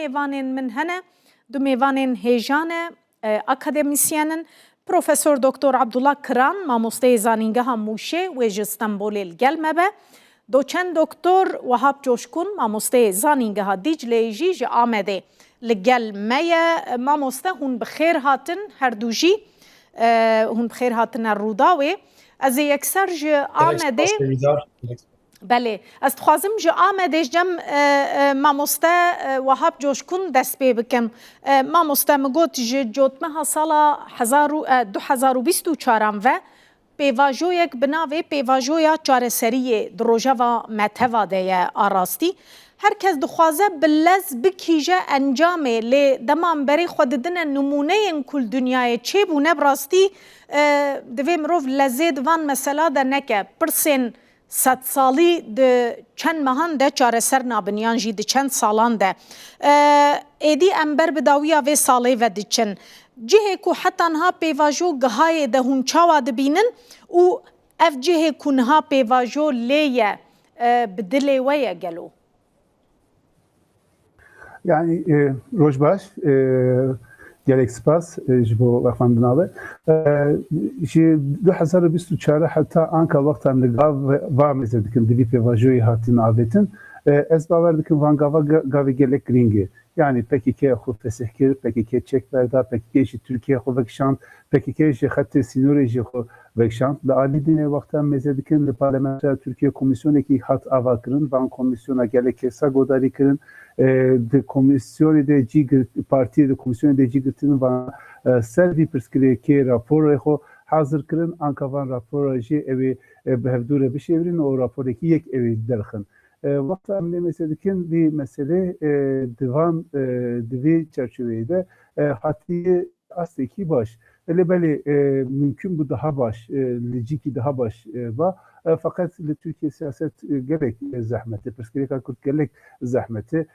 میوانین من هنه دو میوانین هیجانه اکادمیسیانن پروفسور دکتر عبدالله کران مامۆستای زانینگەها مووشێ وێژ ئستەمبولێ گەلمە بە دوچەند دکتۆر وهاب جۆشکون مامۆستای زانینگەها دیجلێژی ji Amedê li gel me ye mamoste hûn bi xêr hatin herdû jî hûn bi xêr hatine Rûdawê ez ê yekser ji Amedê belê ez dixwazim ji Amedê jem mamoste Wahab Coşkun dest pê bikim mamoste min got ji cotmeha sala 2024 ve pêvajoyek bi navê pêvajoya çareseriyê di rojeva meteva de ye arastî herkes dixwaze bi lez bikîje encamê lê deman berê xwe didine numûneyên kul dünyayê çêbûne bi rastî divê mirov lezê divan mesela de neke pirsên sed salî di çend mehan de çareser nabin yan jî di çend salan de êdî em ber bi dawiya vê salê ve diçin cihê ku heta niha pêvajo gihayê de hûn çawa dibînin û ev cihê ku niha pêvajo lê ye bi dilê we ye gelo. Yani rojbaş gelek spas ji bo vexwendina ji 2024 heta anka wextan li gav va mêze dikin divî pêvajoyê hatin avêtin ez bawer dikim van gava gavê gelek giring e. Yani PKK xwe fesih kir, PKK çek berda, PKK jî Tirkiye xwe vekişand, PKK jî xetê sînorê jî xwe vekişand. Li alî dînê wextan mêze dikin li Parlamentoya Tirkiye komisyonekî hat ava kirin, van komisyona gelek kesa godarî kirin. Di komisyonê de cî partiyê di komisyonê de cî girtin van ser vî pirsgirêkê raporê xwe hazir kirin, anka van rapora jî evê bi hevdûre bişêvirin û raporekî yek evê derxin. Wexta em mêze dikin vî meselê divan divê çerçeveyê de hatiye astekî baş. Elbette mümkün bu daha baş, liciki daha baş va fakat li Türkiye siyaset gerek zahmeti, pirsgirêka Kurd gerek zahmeti,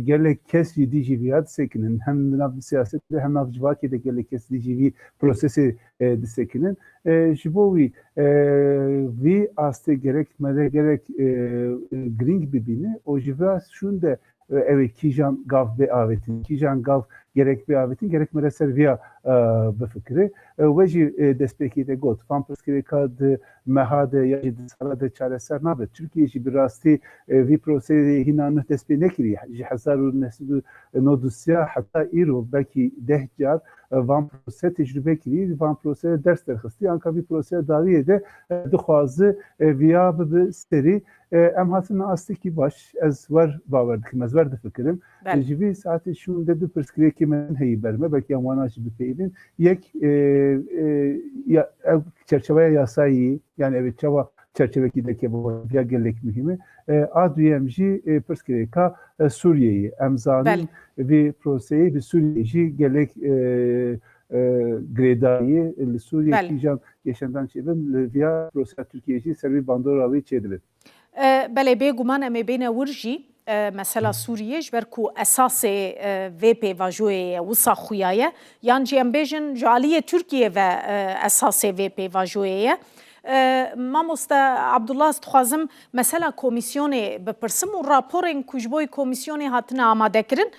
gerek kes jî dijî sekinin hem nav siyasetle hem nav civakê de gerek kes dijî prosesê disekinin. Ji bo wî vî astê gerek mere gerek giring bibîne o ji vê şûn de evet kîjan gav bê avêtin, kîjan gav gerek bê avêtin gerek mere ser vêya bifikire we jî destpêkê de got van pirsgirêka di meha de ya jî di sala de çareser nabe Tirkiye jî bi rastî vî proseyê hîna nû dest pê nekiriye ji 1992 heta îro belkî 10 car van prose tecrübe kirî van proseyê ders derxistî anka vî proseyê dawiyê de dixwaze vêya bibe serî em hatine astekî baş ez wer bawer dikim ez wer difikirim ji vî saetê şûn de du pirsgirêkê min heyî berme belkî em wana jî bipeyvin yek ev çerçeveya yasayî yani evet çawa çerçevekî deke bu ya gelek mühimi a duyem jî pirsgirêka Sûriyeyê em zanin vî proseyê bi Sûriyê jî gelek girêdayî li Sûriye kîjan yaşandan çêbin li vêya proseya Tirkiye jî ser vî bandora wî çêdibin. Belê bêguman em ê bêne wir jî mesela Sûriye ji ber ku esasê vê pêvajoyê ye wisa xuya ye yan jî em bêjin ji aliyê Tirkiye ve esasê vê pêvajoyê ye mamoste Abdullah ez dixwazim mesela komisyonê bipirsim û raporên ku ji bo komisyonê hatine amadekirin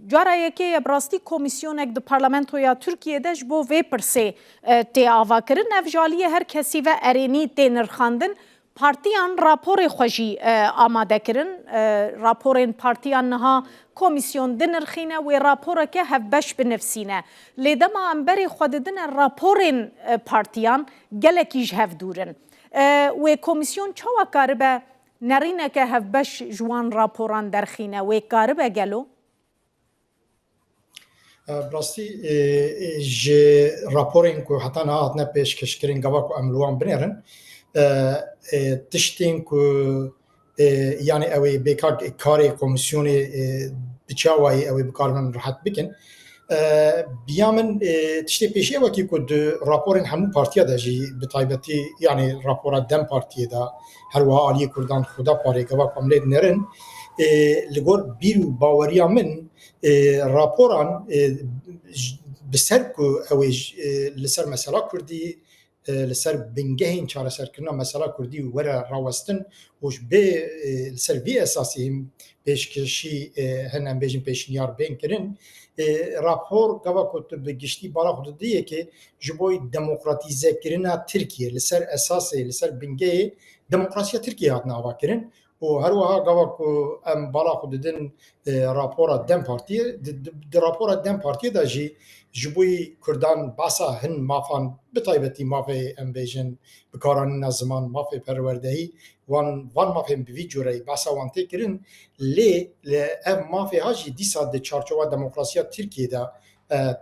cara yekê ye bi rastî komisyonek di parlamentoya Tirkiye'de ji bo vê pirsê tê avakirin ev ji aliyê her kesî ve erênî tê nirxandin partiyan raporê xwe jî amade kirin raporên partiyan niha komisyon dinirxîne wê raporeke hevbeş binivîsîne lê dema em berê xwe didine raporên partiyan gelekî ji hev dûrin wê komisyon çawa karibe nerîneke hevbeş ji wan raporan derxîne wê karibe gelo Rastî ji raporên ku heta niha hatine pêşkêşkirin gava ku em li wan binêrin tiştên ku yani ew ê bêkar karê komisyonê bi çawayê ew ê bikarin rihet bikin biya min tiştê pêşiya wekî ku di raporên hemû partiya de jî bi taybetî yani rapora Dem Partiyê de her wiha Aliyê Kurdan Xuda Parê gava ku em lê dinêrin li gor bîr û baweriya min raporan bi ser ku ew ê li ser mesela Kurdî لسر بنگهین چارەسەرکردنا مەسەلا کوردی و وەرە ڕاوەستن وش بێ لەسەر vê esasî him pêşkêşî hin em bêjin pêşniyar bên kirin rapor gava ku tu bi giştî bala xwe didiyekê ji bo demokratîzekirina Tirkiye li ser esasê li ser bingehê demokrasiya Tirkiye hatine avakirin û her wiha gava ku em bala xwe didin rapora Dem Partiye di rapora Dem Partiye de jî ji bo Kurdan basa hin mafan bi taybetî mafê em bêjin bikaranîna ziman mafê perwerdehî wan mafên bi vî cureyî basa wan tê kirin lê ev mafê ha jî dîsa di çarçova demokrasiya Tirkiye de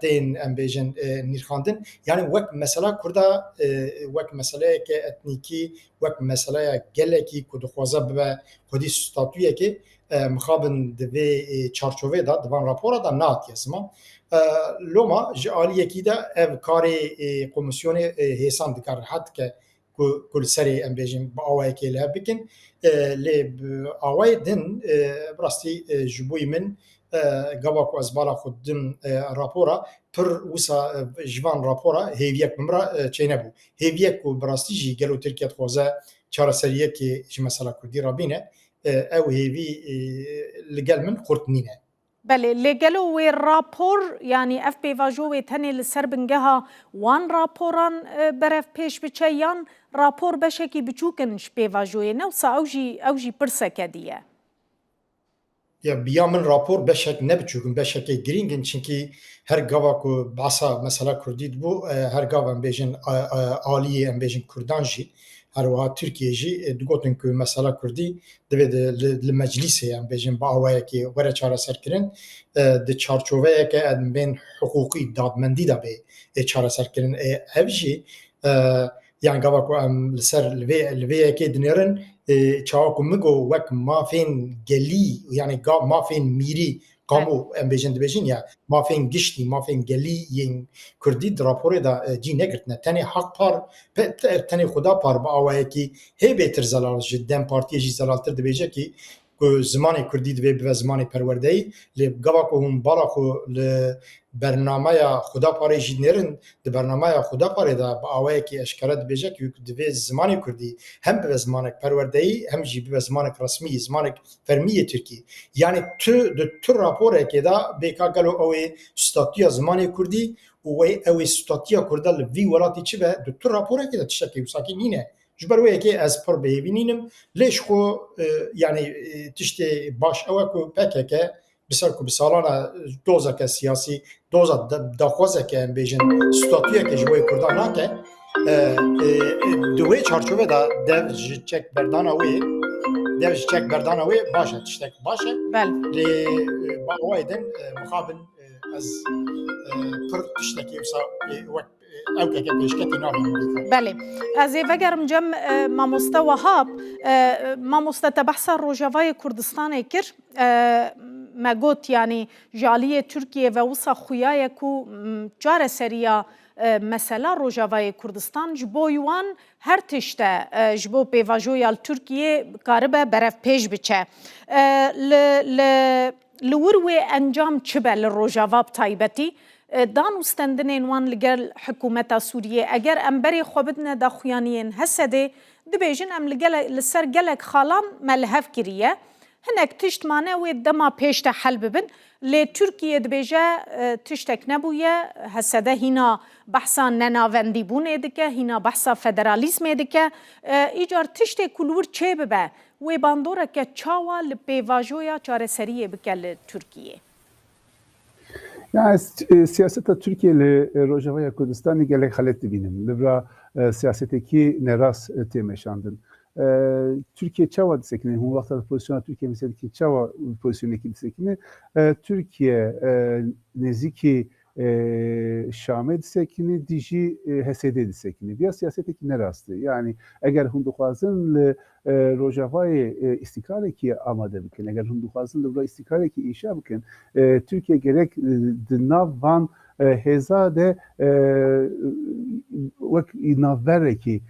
tên em bêjin nîrxandin yani wek mesela Kurda wek meseleyeke etnîkî wek meseleya gelekî ku dixwaze bibe xwedî statûyekê mixabin di vê çarçovê de divan rapora da nehatiye ziman loma ji aliyekî de ev karê komisyonê hêsan dikar rehet dike ku li serê em bêjin bi awayekê li hev bikin lê bi awayê din rastî ji bo min gava ku ez bala xwe didim rapora pir wisa ji van rapora hêviyek bi min re çê nebû hêviyek ku bi rastî jî gelo Tirkiye dixwaze çareseriyekê ji mesela Kurdî re bîne ew hêvî li gel min xurt nîne بله لگلو و راپور یعنی اف پیواجو و تنی لسر بنگها وان راپوران برف پیش بچه یان راپور بشکی بچوکنش پیواجوی نوسا اوجی پرسکه دیه ya biya min rapor beşek ne biçûkin beşekê girîngin çünkü her gava ku basa mesela Kurdî bû her gava em bêjin aliyê em bêjin Kurdan jî her wiha Tirkiye jî digotin ku mesela Kurdî divê li meclîsê em bêjin bi awayekê were çareserkirin di çarçoveyeke em bên hiqûqî dadmendî de bê çareserkirin ev jî yani gava ku em li ser li vê yekê dinêrin çawa ku migo wek mafên gelî yani mafên mîrî qamû em bêjin dibêjin ya mafên giştî mafên gelî yên Kurdî di raporê de cî negirtine tenê heq par tenê xuda par bi awayekî hêbêtir zelal ji Dem Partiyê jî zelaltir dibêje ki ku zimanê Kurdî divê bibe zimanê perwerdeyî lê gava ku hûn bala xwe li bernameya Xudaparê jî nêrin di bernameya Xudaparê de bi awayekî eşkere dibêje ki divê zimanê Kurdî hem bibe zimanek perwerdeyî hem jî bibe zimanek resmî zimanek fermiyê Tirkî yani di tu raporekê de bêka gelo ew ê statûya zimanê Kurdî û ew ê statûya Kurda li vî welatî çi be di tu raporekê de tiştekî wîsakî nîne ji ber wê yekê ez pir bêhêvî nînim lê ji xwe yani tiştê baş ew e ku PKK bi ser ku bi salana dozeke siyasî doza daxwazeke em bêjin statûyeke ji bo Kurdan nake di wê çarçove de dev ji çekberdana wê dev ji çekberdana wê baş e tiştek baş e lê bi awayê din mixabin ez pir tiştekî wisa wek ew pêşketî nabînim بله از وگرم جم مامۆستا وهاب مامۆستا te behsa Rojavayê Kurdistanê kir me got yani jaliyê Tirkiye ve wisa xuyaye ku careseriya mesela Rojavayê Kurdistan ji bo wan her tişte ji bo pêvajoya Tirkiye karibe beref pêş biçe li wir wê encam çi be li Rojava bi taybetî دان و ستندنین وان لگل حکومت سوریه اگر امبری خوابدن دا خویانین هسده دبیجن ام لگل لسر گلک خالان ملهف کریه هنک تشت مانه و دما پیشت حل ببن لی ترکیه دبیجه تشتک نبویه هسده هینا بحثا نناوندی بونه دکه هینا بحثا فدرالیسم دکه ایجار تشت کلور چه ببه و باندوره که چاوا لپیواجویا چاره سریه بکل ترکیه Yani siyaseta Türkiye ile Rojavaya Kurdistan'ı gelek halet dibinin. Libra siyasetteki neras temeşandın. Türkiye çava disekini, hun vaktada pozisyona Türkiye meseleki çava pozisyonundaki disekini, Türkiye neziki Şam'e disekini, diji HSD disekini. Diya siyasetteki nerastı. Yani eğer hun duhazın Rojavayı istikrareki amade bikin, eğer hun duhazın Libra istikrareki inşa bikin, Türkiye gerek dinavan hezade vek navvereki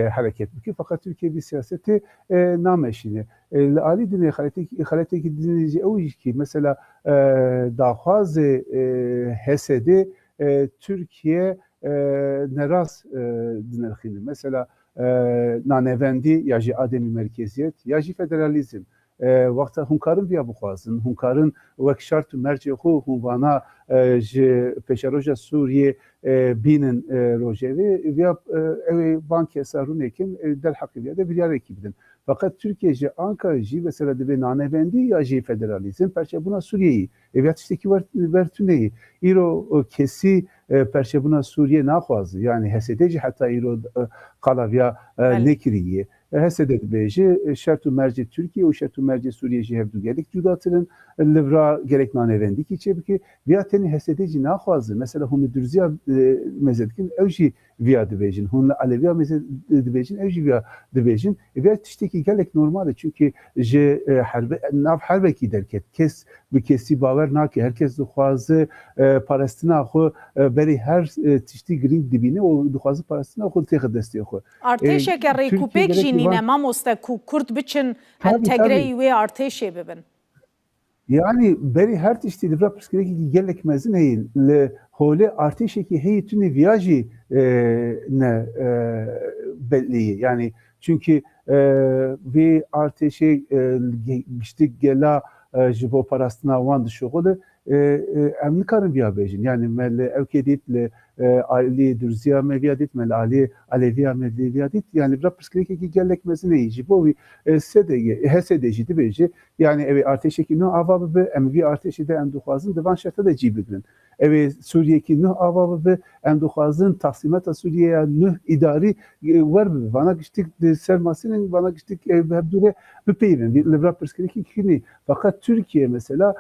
hareket bikin. Fakat Türkiye bir siyaseti nameşini. Ali dine haleteki dinleyici o iş ki mesela daha fazla HSD Türkiye neras dinarxinin. Mesela nanevendi ya jî ademî merkeziyet ya jî federalizm. Vakta hunkarın via bixwazin, hunkarın wek şart û mercê xwe hûn vana ji peşeroja Sûriye bînin rojevê via ew bankesa rûnekin derheqî via de biryarekî bidin. Fakat Türkiye ji Ankara jî mesela dibe nanevendî ya jî federalizm perçebûna Sûriyeyî. Ev tiştekî wertuneyî. İro kesî perçebûna Sûriye naxwaze. Yani HSD jî heta îro qala via nekiriye. HSD dibêje şert û mercê Türkiye û şert û mercê Sûriye jî hevdû gelek cudatirin. Livra gerek nanevendî ki çebike via tenî HSD jî naxwaze. Mesela hûn li Dürziya meze dikin ew jî via dibêjin. Hûn li Aleviya meze dibêjin ew jî via dibêjin. Via tiştekî gelek normal e çünkü ji nav herbekî derket. Kes bi kesî bawer nake. Herkes dixwaze parestina xwe berî her tiştî girîng dibîne û dixwaze parestina xwe têxe destê xwe. Artêşeke rêkûpêk jî nîne mamoste ku Kurd biçin entegreyî wê artêşê bibin. Yani beri her tiştî livra pirsgirêkekî gelek mezin heye li holê artêşekî heye tune via jî ne belliye. Yani çünkü vê artêşê giştik gela ji bo parastina wan dişuxile em nikarin via bêjin. Yani me li ewkê dît li alî Dürziya me via dît, me li alî Aleviya me via dît. Yani livra pirsgirêkekî gelek mezin heye ji bo wî HSD jî dibêje yani ev artêşekî nû ava bibe em vî artêşê de em dixwazin divan şerta de cî bigirin. Ev Sûriyekî nû ava bibe em dixwazin taksîmeta Sûriyeya nû îdarî wer bibe. Vana giştik ser masînin vana giştik hevdûre bipeyvin. Livra pirsgirêkî kînî. Fakat Türkiye mesela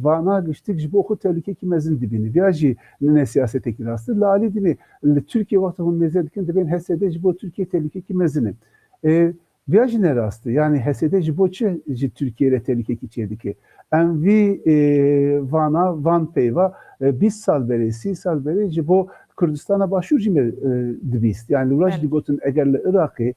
vana giştik ji bo xwe tehlikekî mezin dibînî. Via jî ne siyasetekî rastî. Li alî dinê li Türkiye vakta hûn mêze dikin dibên HSD ji bo Türkiye tehlikekî mezin e. Via jî ne rastî. Yani HSD ji bo çi ji Türkiye re tehlikekî çêdike. Em vî vana van peyva 20 sal berê 30 sal berê ji bo Kurdistana başûr jî me dibîst. Yani li roj digotin eger li Iraqê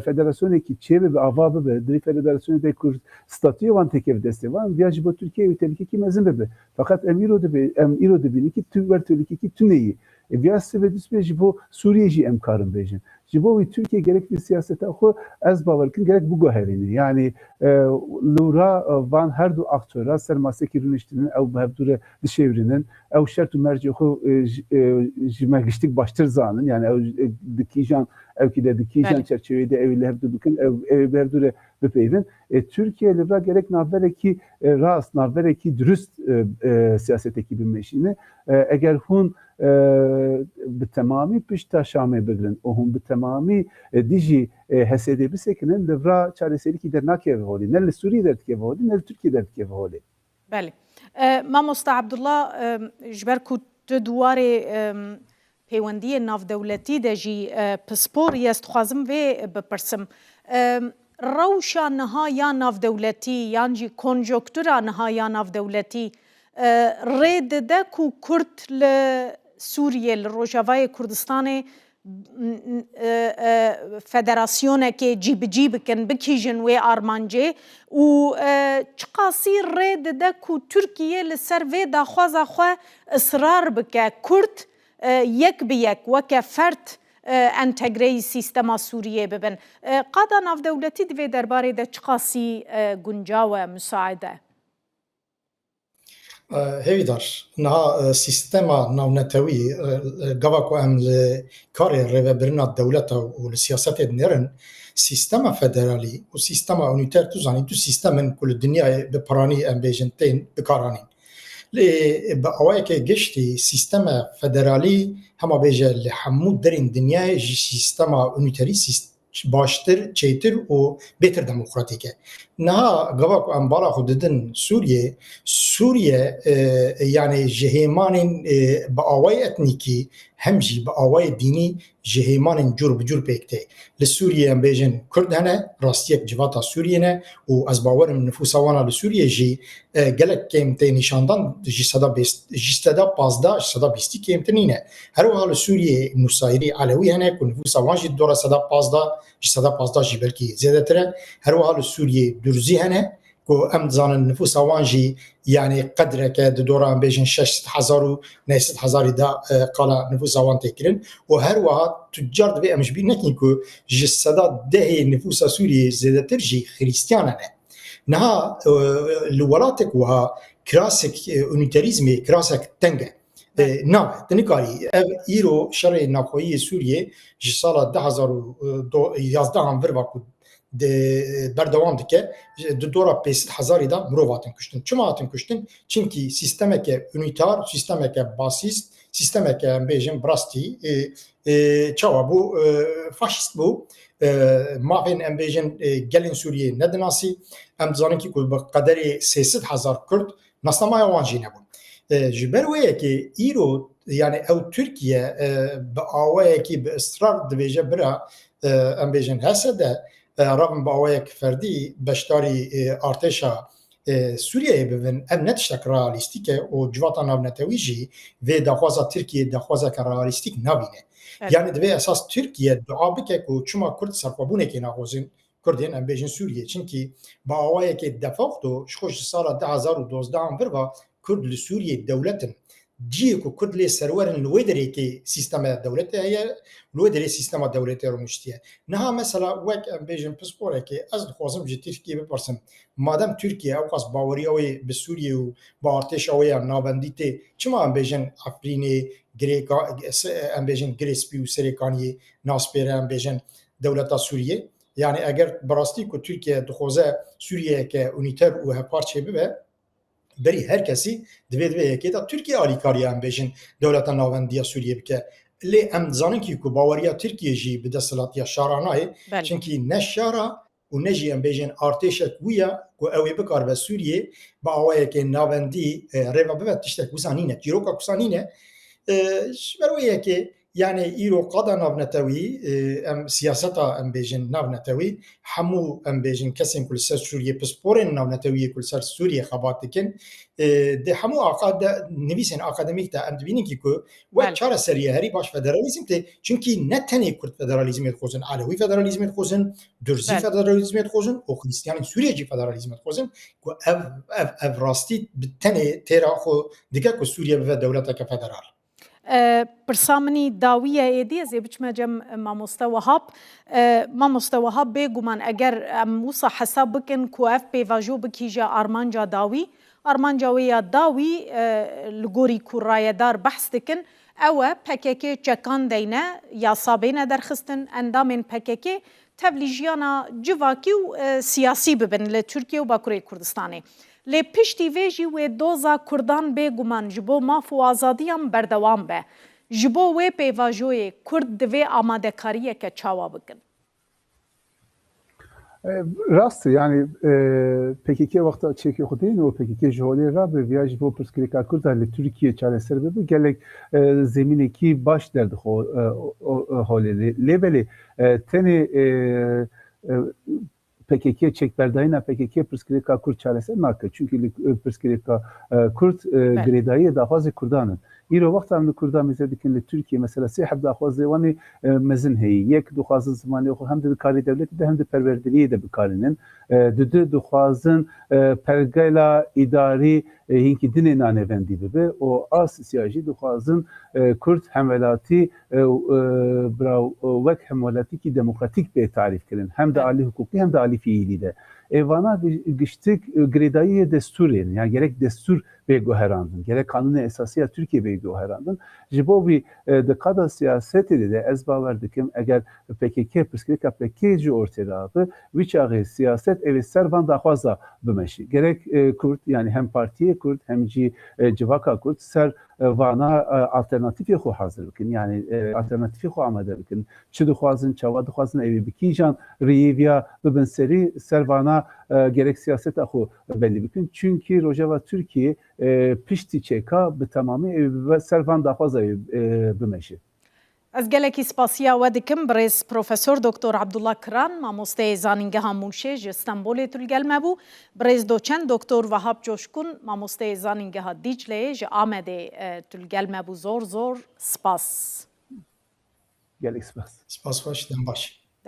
federasyonekî çêve bi ava bibe, dirê federasyonê de Kurd statûyê wan têkev destê wan via ji bo Türkiye wê tehlikekî mezin bibe. Fakat em îro dibînin ki tu wer tehlikekî tuneyî. Via sivê dîsbê ji bo Sûriye jî em karin bêjin. Ji bo wî Türkiye gerek bir siyaseta xwe ez bawer dikim gerek biguherîne. Yani lûra van her du aktöra sermasekî rûniştinin ew bi hevdûre dişevrinin ew şert û mercê xwe ji me giştik baştir zanin. Yani ew dikîjan evkî de dikîjan çerçeveyê de ew li hevdû dikin ew bi hevdûre bipeyvin. Türkiye li gerek navberekî rast, navberekî dürüst siyasetekî bimeşîne eger hûn bi temamî pişta Şamê bigirin û hûn bi temamî dijî HSD bisekinin livra çareserîkî dernakeve holê. Ne li Sûriye derdikeve holê, ne li Türkiye derdikeve holê. Belê. Mamosta Abdullah ji ber ku tu duwarê peywendiyê navdewletî de jî pisporî ez dixwazim vê bipirsim. Rewşa niha ya navdewletî yan jî konjonktûra niha ya navdewletî rê dide ku Kurd li Sûriye li Rojavayê Kurdistanê federasyonekê cîbicî bikin, bikîjin wê armancê û çi qasî rê dide ku Tirkiye li ser vê daxwaza xwe ısrar bike Kurd yek bi yek weke fert entegreyî sîstema Sûriyê bibin. Qada navdewletî divê derbarê de çi qasî guncaw e müsaide? Hevîdar, niha sîstema navnetewî gava ku em li karê rêvebirina dewleta û li siyasetê dinerin, sîstema federalî û sîstema unîter tu zanî tu sîstemin ku li dinyayê bi piranî em bêjin tên bikaranîn. Lê bi awayekê giştî sîstema federalî hema bêje li hemû derên dinyayê ji sîstema unîterî baştir, çêtir û bêtir demokratîk e. Niha gava ku em bala xwe didin Sûriye yani ji hêmanên bi awayê etnîkî hem jî bi awayê dînî ji hêmanên cur bi cur pêk tê. Li Sûriye em bêjin Kurd hene, rastiyek civata Sûriye ne û ez bawerim nüfusa wan li Sûriye jî gelek kêm tê nîşandan ji seda 15 ji seda 20 kêmtir ne. Her wiha li Sûriye nûsayirî Alewî hene ku nüfusa wan jî dora seda 15 ji seda 15 jî belkî zêdetir e. Her wiha li Sûriye Dürzî hene کو ام زانن نفوس وانجی یعنی قدر که دورا ام بیجن 600,000 و 900,000 دا قالا نفوس وان تکرین و هر وها تجار دوی امش بی نکین کو جسدا ده نفوس سوریه زیادتر جی خریستیانه نها الولاتك وها كراسك اونيتاريزمي كراسك تنجا نعم تنكاري ايرو شرع ناخوي سوريا جي سالا 2011 هم ورواكو بردوام دike دورا 500,000 da mrovatın kuştun. Çuma atın kuştun? Çünkü sistemeke unitar, sistemeke basist, sistemeke bejim brasti, çava bu faşist bu. Mavin em bejin gelin Suriye ne denasi? Em zanen ki bu kaderi 300,000 Kürt naslamaya vancı ne bu? Jiberweye ki İro yani ev Türkiye be avaya ki be ısrar dveje bira em bejin hesede رغم باویک فردی بشتاری ارتشا سوریه ببین ام نتشتک رئالیستیکه و جواتا ناونتویجی و دخوازا ترکیه دخوازا که رئالیستیک نبینه یعنی دوی اساس ترکیه دعا بکه که چما کرد سرپابونه که ناغوزین کردین ام بیجن سوریه چونکی با اوایک دفاقتو شخوش سال 2012 هم بروا کرد لسوریه دولتن دیه که کرد لی سرورن لویدری که سیستم دولته هیا لویدری سیستم دولته رو مشتیه نه مثلا وک ام بیجن پسپوره که از خوازم جی ترکیه بپرسم مادام ترکیه او قاس باوری اوی به سوریه و با ارتش اوی نابندیته چما ام بیجن افرینی گریکا ام بیجن گریسپی و سریکانی ناسپیره ام بیجن دولتا سوریه یعنی اگر براستی که ترکیه دخوزه سوریه که اونیتر و هپارچه ببه بری هر کسی دوی که تا ترکیه آلیکاری هم بیشن دولت ناوندی سوریه بکه لی ام زانن کی کو باوریا ترکیه جی به دستلاتی شارانای چونکی نه شارا و نه جی ام بیشن ارتش کویا کو اوی بکار به سوریه با اوی که ناوندی ریوا به تشتک وسانینه کیروکا وسانینه برویه که يعني إيرو قادة نافنتوي أم سياسة أم بيجن نافنتوي حمو أم بيجن كسين كل سر سوريا بسبورين نافنتوي كل سر سوريا خباتكن ده حمو عقاد نويسن أكاديميك تا أم دبينين كيكو وشارة سرية هري باش فدراليزم تي چونكي نتني كرد فدراليزم يتخوزن علوي فدراليزم يتخوزن درزي فدراليزم يتخوزن و خريستيان سوريا جي فدراليزم يتخوزن كو اف راستي بالتني تيرا خو ديكا كو سوريا بفا دولتا كفدرال پرسامنی داویه ایدی از بچم جم ماموستا وهاب بگومان اگر موسا حساب بکن کوف پیواجو بکیجا آرمانجا داوی آرمانجا ویا داوی لگوری کورای دار بحث دکن او پککی چکان دینه یا صابینه درخستن اندامین پککی تبلیجیانا جواکی و سیاسی ببن لترکیه و باکوری کردستانی لی پشتی ویجی و دوزا کردان بگومان جبو ماف و آزادیان بردوام به جبو و پیواجوی کرد دوی آماده کاریه که چاوا بکن راست yani PKK vakti çekiyor değil o PKK jolye rabbe viyaj bu perspektif kurtarlı Türkiye çareser be gelek zemineki baş derdi hali lebeli teni PKK çekberdayına PKK perspektif kurt çareser nakı çünkü perspektif kurt gredayı da fazla kurdanın İro وقت هم کردا میزدیکن لترکیه مثلا سه حب داخوازه وانی مزن هی یک دو خواز زمانی خو هم د کاری دولت ده هم د پروردگی ده بکارینن د دخوازن پرگلا اداری هینکی دین نانوندی به او اس سیاسی دخوازن کرد حملاتی برا وک حملاتی کی دموکراتیک به تعریف کردن هم د عالی حقوقی هم د عالی fiili de evana geçtik gredayı desturin yani gerek destur ve goherandın gerek kanunu esasıya Türkiye ve goherandın jibobi de kada siyaseti de ezbaverdikim eğer PKK perspektif PKK ortaya abi viçağı siyaset evet servan da fazla bümeşi gerek Kürt yani hem partiye Kürt hem civaka Kürt ser vana alternatifi xo hazır bikin yani alternatifi xo amade bikin çi dixwazin çawa dixwazin evi bikijan riyevya bibin seri servana gerek siyaset xo belli bikin çünkü Rojava Türkiye pişti çeka bi tamamı evi servan da fazla bimeşi از گلکی سپاسیا و دکم برز پروفسور دکتر عبدالله کران ماموسته زانینگه موشه استانبول تلگل مبو برز دوچن دکتر وهاب جوشکون ماموسته زانینگه دیجله ج آمده تلگل مبو زور سپاس گلک سپاس باش